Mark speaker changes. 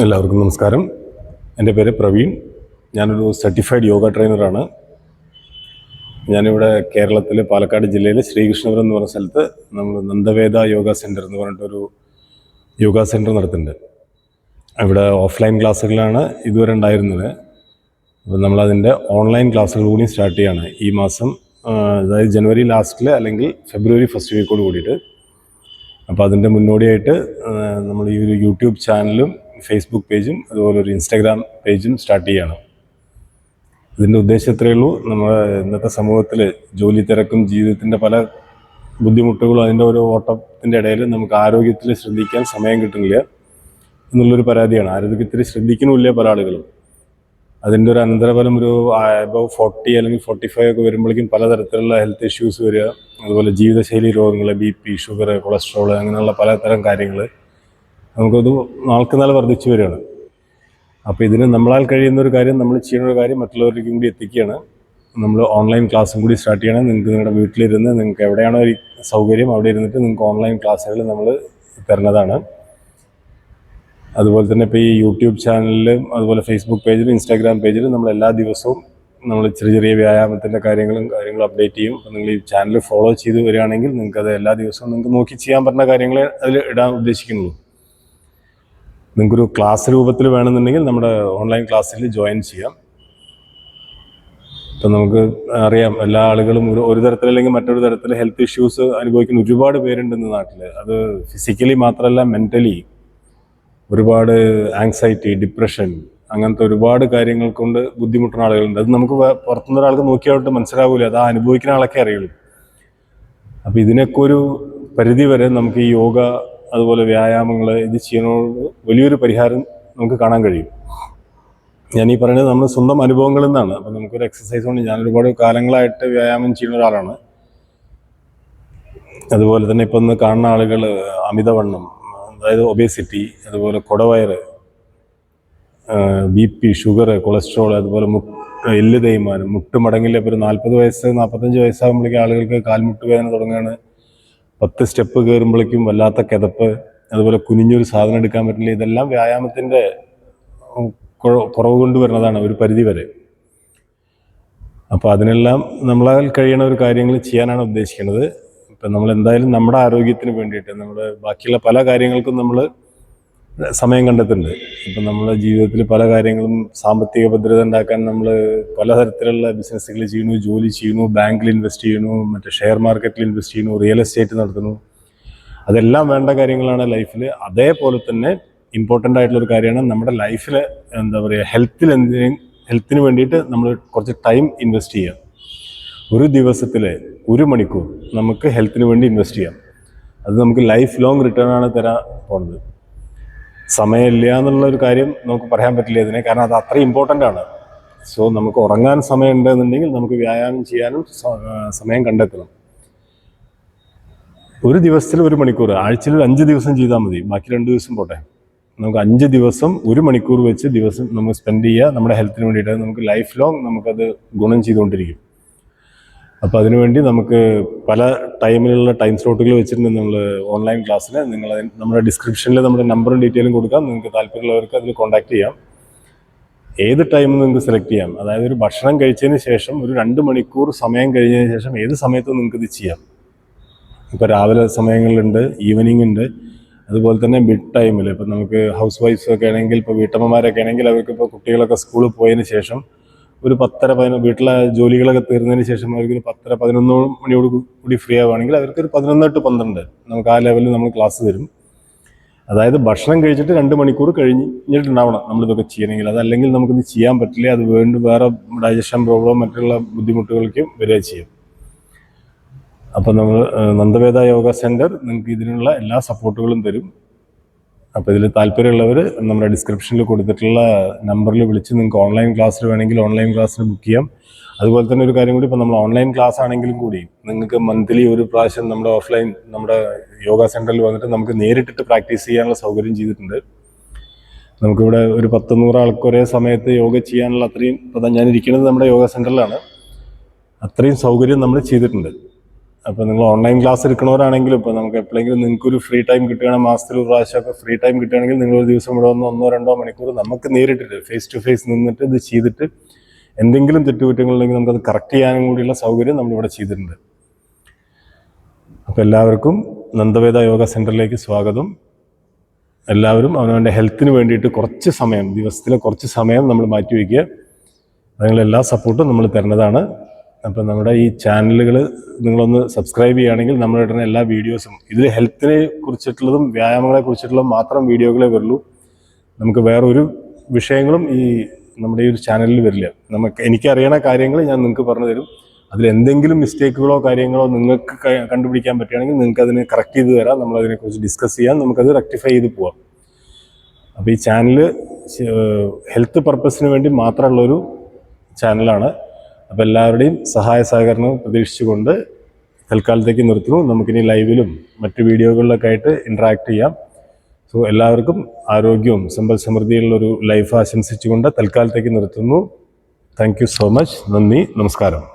Speaker 1: എല്ലാവർക്കും നമസ്കാരം. എൻ്റെ പേര് പ്രവീൺ. ഞാനൊരു സർട്ടിഫൈഡ് യോഗ ട്രെയിനറാണ്. ഞാനിവിടെ കേരളത്തിൽ പാലക്കാട് ജില്ലയിൽ ശ്രീകൃഷ്ണപുരം എന്ന് പറഞ്ഞ സ്ഥലത്ത് നമ്മൾ നന്ദവേദ യോഗ സെൻറ്റർ എന്ന് പറഞ്ഞിട്ടൊരു യോഗ സെൻറ്റർ നടത്തുന്നുണ്ട്. ഇവിടെ ഓഫ്ലൈൻ ക്ലാസ്സുകളാണ് ഇതുവരെ ഉണ്ടായിരുന്നത്. അപ്പോൾ നമ്മളതിൻ്റെ ഓൺലൈൻ ക്ലാസ്സുകൾ കൂടി സ്റ്റാർട്ട് ചെയ്യുകയാണ് ഈ മാസം, അതായത് ജനുവരി ലാസ്റ്റിൽ അല്ലെങ്കിൽ ഫെബ്രുവരി ഫസ്റ്റ് വീക്കോട് കൂടിയിട്ട്. അപ്പോൾ അതിൻ്റെ മുന്നോടിയായിട്ട് നമ്മൾ ഈ ഒരു യൂട്യൂബ് ചാനലും ഫേസ്ബുക്ക് പേജും അതുപോലെ ഒരു ഇൻസ്റ്റാഗ്രാം പേജും സ്റ്റാർട്ട് ചെയ്യുകയാണ്. ഇതിൻ്റെ ഉദ്ദേശം ഇത്രയേ ഉള്ളൂ. നമ്മുടെ ഇന്നത്തെ സമൂഹത്തിൽ ജോലി തിരക്കും ജീവിതത്തിൻ്റെ പല ബുദ്ധിമുട്ടുകളും അതിൻ്റെ ഓരോ ഓട്ടത്തിൻ്റെ ഇടയിൽ നമുക്ക് ആരോഗ്യത്തിൽ ശ്രദ്ധിക്കാൻ സമയം കിട്ടുന്നില്ല എന്നുള്ളൊരു പരാതിയാണ്. ആരോഗ്യത്തിൽ ശ്രദ്ധിക്കണമില്ല പല ആളുകളും. അതിൻ്റെ ഒരു അനന്തരഫലം ഒരു അബവ് 40 അല്ലെങ്കിൽ 45 ഒക്കെ വരുമ്പോഴേക്കും പലതരത്തിലുള്ള ഹെൽത്ത് ഇഷ്യൂസ് വരിക, അതുപോലെ ജീവിതശൈലി രോഗങ്ങൾ, BP, ഷുഗർ, കൊളസ്ട്രോൾ, അങ്ങനെയുള്ള പലതരം കാര്യങ്ങൾ നമുക്കത് നാൾക്ക് നാൾ വർദ്ധിച്ചു വരികയാണ്. അപ്പോൾ ഇതിന് നമ്മളാൽ കഴിയുന്നൊരു കാര്യം, നമ്മൾ ചെയ്യുന്നൊരു കാര്യം മറ്റുള്ളവരിലേക്കും കൂടി എത്തിക്കുകയാണ്. നമ്മൾ ഓൺലൈൻ ക്ലാസ്സും കൂടി സ്റ്റാർട്ട് ചെയ്യണം. നിങ്ങൾക്ക് നിങ്ങളുടെ വീട്ടിലിരുന്ന് നിങ്ങൾക്ക് എവിടെയാണോ ഒരു സൗകര്യം അവിടെ ഇരുന്നിട്ട് നിങ്ങൾക്ക് ഓൺലൈൻ ക്ലാസ്സുകൾ നമ്മൾ തരുന്നതാണ്. അതുപോലെ തന്നെ ഇപ്പോൾ ഈ യൂട്യൂബ് ചാനലിലും അതുപോലെ ഫേസ്ബുക്ക് പേജിലും ഇൻസ്റ്റാഗ്രാം പേജിലും നമ്മൾ എല്ലാ ദിവസവും നമ്മൾ ചെറിയ ചെറിയ വ്യായാമത്തിൻ്റെ കാര്യങ്ങളും അപ്ഡേറ്റ് ചെയ്യും. അപ്പോൾ നിങ്ങൾ ഈ ചാനൽ ഫോളോ ചെയ്ത് വരികയാണെങ്കിൽ നിങ്ങൾക്കത് എല്ലാ ദിവസവും നിങ്ങൾക്ക് നോക്കി ചെയ്യാൻ പറ്റുന്ന കാര്യങ്ങളെ അതിൽ ഇടാൻ ഉദ്ദേശിക്കുന്നുള്ളൂ. നിങ്ങൾക്കൊരു ക്ലാസ് രൂപത്തിൽ വേണമെന്നുണ്ടെങ്കിൽ നമ്മുടെ ഓൺലൈൻ ക്ലാസ്സിൽ ജോയിൻ ചെയ്യാം. ഇപ്പം നമുക്ക് അറിയാം, എല്ലാ ആളുകളും ഒരു തരത്തിലല്ലെങ്കിൽ മറ്റൊരു തരത്തിൽ ഹെൽത്ത് ഇഷ്യൂസ് അനുഭവിക്കുന്ന ഒരുപാട് പേരുണ്ടെന്ന് നാട്ടിൽ. അത് ഫിസിക്കലി മാത്രമല്ല, മെൻ്റലി ഒരുപാട് ആങ്സൈറ്റി, ഡിപ്രഷൻ, അങ്ങനത്തെ ഒരുപാട് കാര്യങ്ങൾ കൊണ്ട് ബുദ്ധിമുട്ടുന്ന ആളുകളുണ്ട്. അത് നമുക്ക് പുറത്തുനിന്ന് ഒരാൾക്ക് നോക്കിയായിട്ട് മനസ്സിലാവില്ല, അത് അനുഭവിക്കുന്ന ആളൊക്കെ അറിയുള്ളൂ. അപ്പോൾ ഇതിനൊക്കെ ഒരു പരിധി വരെ നമുക്ക് ഈ യോഗ അതുപോലെ വ്യായാമങ്ങൾ ഇത് ചെയ്യുന്നതോട് വലിയൊരു പരിഹാരം നമുക്ക് കാണാൻ കഴിയും. ഞാനീ പറയുന്നത് നമ്മൾ സ്വന്തം അനുഭവങ്ങളിൽ നിന്നാണ്. അപ്പോൾ നമുക്കൊരു എക്സസൈസ് കൊണ്ട്, ഞാൻ ഒരുപാട് കാലങ്ങളായിട്ട് വ്യായാമം ചെയ്യുന്ന ഒരാളാണ്. അതുപോലെ തന്നെ ഇപ്പം ഇന്ന് കാണുന്ന ആളുകൾ അമിതവണ്ണം, അതായത് ഒബേസിറ്റി, അതുപോലെ കുടവയറ്, BP, ഷുഗർ, കൊളസ്ട്രോൾ, അതുപോലെ എല്ല് തേയ്മാനം, മുട്ട് മടങ്ങില്ല. ഇപ്പോൾ ഒരു 40 വയസ്സ് 45 വയസ്സാകുമ്പോഴേക്കും ആളുകൾക്ക് കാൽമുട്ട് വേദന തുടങ്ങുകയാണ്. 10 സ്റ്റെപ്പ് കയറുമ്പോഴേക്കും വല്ലാത്ത കിതപ്പ്, അതുപോലെ കുനിഞ്ഞൊരു സാധനം എടുക്കാൻ പറ്റില്ല. ഇതെല്ലാം വ്യായാമത്തിൻ്റെ കുറവ് കൊണ്ട് വരുന്നതാണ് ഒരു പരിധി വരെ. അപ്പോൾ അതിനെല്ലാം നമ്മളാൽ കഴിയണ ഒരു കാര്യങ്ങൾ ചെയ്യാനാണ് ഉദ്ദേശിക്കുന്നത്. ഇപ്പം നമ്മൾ എന്തായാലും നമ്മുടെ ആരോഗ്യത്തിന് വേണ്ടിയിട്ട് നമ്മുടെ ബാക്കിയുള്ള പല കാര്യങ്ങൾക്കും നമ്മൾ സമയം കണ്ടെത്തുന്നുണ്ട്. ഇപ്പം നമ്മുടെ ജീവിതത്തിൽ പല കാര്യങ്ങളും സാമ്പത്തിക ഭദ്രത ഉണ്ടാക്കാൻ നമ്മൾ പലതരത്തിലുള്ള ബിസിനസ്സുകൾ ചെയ്യുന്നു, ജോലി ചെയ്യുന്നു, ബാങ്കിൽ ഇൻവെസ്റ്റ് ചെയ്യുന്നു, മറ്റേ ഷെയർ മാർക്കറ്റിൽ ഇൻവെസ്റ്റ് ചെയ്യുന്നു, റിയൽ എസ്റ്റേറ്റ് നടത്തുന്നു. അതെല്ലാം വേണ്ട കാര്യങ്ങളാണ് ലൈഫിൽ. അതേപോലെ തന്നെ ഇമ്പോർട്ടൻ്റ് ആയിട്ടുള്ളൊരു കാര്യമാണ് നമ്മുടെ ലൈഫിൽ എന്താ പറയുക, ഹെൽത്തിന് വേണ്ടിയിട്ട് നമ്മൾ കുറച്ച് ടൈം ഇൻവെസ്റ്റ് ചെയ്യുക. ഒരു ദിവസത്തിൽ 1 മണിക്കൂർ നമുക്ക് ഹെൽത്തിന് വേണ്ടി ഇൻവെസ്റ്റ് ചെയ്യാം. അത് നമുക്ക് ലൈഫ് ലോങ് റിട്ടേൺ ആണ് തരാൻ പോകുന്നത്. സമയമില്ല എന്നുള്ളൊരു കാര്യം നമുക്ക് പറയാൻ പറ്റില്ല ഇതിനെ, കാരണം അത് അത്രയും ഇമ്പോർട്ടൻ്റ് ആണ്. സോ നമുക്ക് ഉറങ്ങാൻ സമയം ഉണ്ടെന്നുണ്ടെങ്കിൽ നമുക്ക് വ്യായാമം ചെയ്യാനും സമയം കണ്ടെത്തണം. ഒരു ദിവസത്തിൽ 1 മണിക്കൂർ, ആഴ്ചയിൽ 5 ദിവസം ചെയ്താൽ മതി, ബാക്കി 2 ദിവസം പോട്ടെ. നമുക്ക് 5 ദിവസം 1 മണിക്കൂർ വെച്ച് ദിവസം നമ്മൾ സ്പെൻഡ് ചെയ്യുക നമ്മുടെ ഹെൽത്തിന് വേണ്ടിയിട്ട്. നമുക്ക് ലൈഫ് ലോങ് നമുക്കത് ഗുണം ചെയ്തുകൊണ്ടിരിക്കും. അപ്പോൾ അതിനുവേണ്ടി നമുക്ക് പല ടൈമിലുള്ള ടൈം സ്ലോട്ടുകൾ വെച്ചിട്ടുണ്ട് നമ്മൾ ഓൺലൈൻ ക്ലാസ്സിന്. നിങ്ങൾ നമ്മുടെ ഡിസ്ക്രിപ്ഷനിൽ നമ്മുടെ നമ്പറും ഡീറ്റെയിലും കൊടുക്കാം. നിങ്ങൾക്ക് താല്പര്യമുള്ളവർക്ക് അതിൽ കോൺടാക്ട് ചെയ്യാം. ഏത് ടൈം നിങ്ങൾക്ക് സെലക്ട് ചെയ്യാം. അതായത് ഒരു ഭക്ഷണം കഴിച്ചതിന് ശേഷം ഒരു 2 മണിക്കൂർ സമയം കഴിഞ്ഞതിന് ശേഷം ഏത് സമയത്തും നിങ്ങൾക്ക് ഇത് ചെയ്യാം. ഇപ്പോൾ രാവിലെ സമയങ്ങളുണ്ട്, ഈവനിങ് ഉണ്ട്, അതുപോലെ തന്നെ മിഡ് ടൈമിൽ. ഇപ്പം നമുക്ക് ഹൗസ് വൈഫ്സൊക്കെ ആണെങ്കിൽ, ഇപ്പോൾ വീട്ടമ്മമാരൊക്കെ ആണെങ്കിൽ അവർക്ക് ഇപ്പോൾ കുട്ടികളൊക്കെ സ്കൂളിൽ പോയതിന് ശേഷം ഒരു 10-11 വീട്ടിലെ ജോലികളൊക്കെ തീർന്നതിന് ശേഷം അവർക്ക് ഒരു 10-11 മണിയോട് കൂടി ഫ്രീ ആവുകയാണെങ്കിൽ അവർക്കൊരു 11 to 12 നമുക്ക് ആ ലെവലിൽ നമ്മൾ ക്ലാസ് തരും. അതായത് ഭക്ഷണം കഴിച്ചിട്ട് 2 മണിക്കൂർ കഴിഞ്ഞിട്ടുണ്ടാവണം നമ്മളിതൊക്കെ ചെയ്യണമെങ്കിൽ. അതല്ലെങ്കിൽ നമുക്കിത് ചെയ്യാൻ പറ്റില്ല. അത് വീണ്ടും വേറെ ഡൈജഷൻ പ്രോബ്ലം മറ്റുള്ള ബുദ്ധിമുട്ടുകൾക്കും വരിക ചെയ്യും. അപ്പോൾ നമ്മൾ നന്ദവേദ യോഗ സെൻറ്റർ നിങ്ങൾക്ക് ഇതിനുള്ള എല്ലാ സപ്പോർട്ടുകളും തരും. അപ്പോൾ ഇതിൽ താല്പര്യമുള്ളവർ നമ്മുടെ ഡിസ്ക്രിപ്ഷനിൽ കൊടുത്തിട്ടുള്ള നമ്പറിൽ വിളിച്ച് നിങ്ങൾക്ക് ഓൺലൈൻ ക്ലാസ്സിൽ വേണമെങ്കിൽ ഓൺലൈൻ ക്ലാസ്സിന് ബുക്ക് ചെയ്യാം. അതുപോലെ തന്നെ ഒരു കാര്യം കൂടി, ഇപ്പോൾ നമ്മൾ ഓൺലൈൻ ക്ലാസ് ആണെങ്കിലും കൂടി നിങ്ങൾക്ക് മന്ത്ലി ഒരു പ്രാവശ്യം നമ്മുടെ യോഗ സെൻറ്ററിൽ വന്നിട്ട് നമുക്ക് നേരിട്ടിട്ട് പ്രാക്ടീസ് ചെയ്യാനുള്ള സൗകര്യം ചെയ്തിട്ടുണ്ട്. നമുക്കിവിടെ ഒരു 10-100 ആൾക്ക് ഒരേ സമയത്ത് യോഗ ചെയ്യാനുള്ള അത്രയും, ഇപ്പോൾ ഞാനിരിക്കുന്നത് നമ്മുടെ യോഗ സെൻറ്ററിലാണ്, അത്രയും സൗകര്യം നമ്മൾ ചെയ്തിട്ടുണ്ട്. അപ്പോൾ നിങ്ങൾ ഓൺലൈൻ ക്ലാസ് എടുക്കണവരാണെങ്കിലും ഇപ്പോൾ നമുക്ക് എപ്പോഴെങ്കിലും നിങ്ങൾക്കൊരു ഫ്രീ ടൈം കിട്ടുകയാണെങ്കിൽ മാസത്തിൽ ഒരു പ്രാവശ്യമൊക്കെ ഫ്രീ ടൈം കിട്ടുകയാണെങ്കിൽ നിങ്ങൾ ഒരു ദിവസം ഇവിടെ വന്ന് 1-2 മണിക്കൂർ നമുക്ക് നേരിട്ടിട്ട് ഫേസ് ടു ഫേസ് നിന്നിട്ട് ഇത് ചെയ്തിട്ട് എന്തെങ്കിലും തെറ്റുകുറ്റങ്ങളുണ്ടെങ്കിൽ നമുക്കത് കറക്റ്റ് ചെയ്യാനും കൂടിയുള്ള സൗകര്യം നമ്മളിവിടെ ചെയ്തിട്ടുണ്ട്. അപ്പോൾ എല്ലാവർക്കും നന്ദവേദ യോഗ സെൻറ്ററിലേക്ക് സ്വാഗതം. എല്ലാവരും അവനവൻ്റെ ഹെൽത്തിന് വേണ്ടിയിട്ട് കുറച്ച് സമയം, ദിവസത്തിലെ കുറച്ച് സമയം നമ്മൾ മാറ്റിവെക്കുക. അതിനുള്ള സപ്പോർട്ടും നമ്മൾ തരുന്നതാണ്. അപ്പോൾ നമ്മുടെ ഈ ചാനലുകൾ നിങ്ങളൊന്ന് സബ്സ്ക്രൈബ് ചെയ്യുകയാണെങ്കിൽ നമ്മളിടുന്ന എല്ലാ വീഡിയോസും, ഇതിൽ ഹെൽത്തിനെ കുറിച്ചിട്ടുള്ളതും വ്യായാമങ്ങളെ കുറിച്ചിട്ടുള്ളതും മാത്രം വീഡിയോകളെ വരുള്ളൂ. നമുക്ക് വേറൊരു വിഷയങ്ങളും ഈ നമ്മുടെ ഈ ഒരു ചാനലിൽ വരില്ല. എനിക്കറിയണ കാര്യങ്ങൾ ഞാൻ നിങ്ങൾക്ക് പറഞ്ഞു തരും. അതിലെന്തെങ്കിലും മിസ്റ്റേക്കുകളോ കാര്യങ്ങളോ നിങ്ങൾക്ക് കണ്ടുപിടിക്കാൻ പറ്റുകയാണെങ്കിൽ നിങ്ങൾക്ക് അതിനെ കറക്റ്റ് ചെയ്ത് തരാം. നമ്മളതിനെക്കുറിച്ച് ഡിസ്കസ് ചെയ്യാം, നമുക്കത് റെക്ടിഫൈ ചെയ്ത് പോവാം. അപ്പോൾ ഈ ചാനൽ ഹെൽത്ത് പർപ്പസിന് വേണ്ടി മാത്രമുള്ളൊരു ചാനലാണ്. അപ്പോൾ എല്ലാവരുടെയും സഹായ സഹകരണം പ്രതീക്ഷിച്ചുകൊണ്ട് തൽക്കാലത്തേക്ക് നിർത്തുന്നു. നമുക്കിനി ലൈവിലും മറ്റ് വീഡിയോകളിലൊക്കെ ആയിട്ട് ഇൻട്രാക്ട് ചെയ്യാം. സോ എല്ലാവർക്കും ആരോഗ്യവും സമ്പൽ സമൃദ്ധിയുള്ളൊരു ലൈഫ് ആശംസിച്ചുകൊണ്ട് തൽക്കാലത്തേക്ക് നിർത്തുന്നു. Thank you so much. നന്ദി, നമസ്കാരം.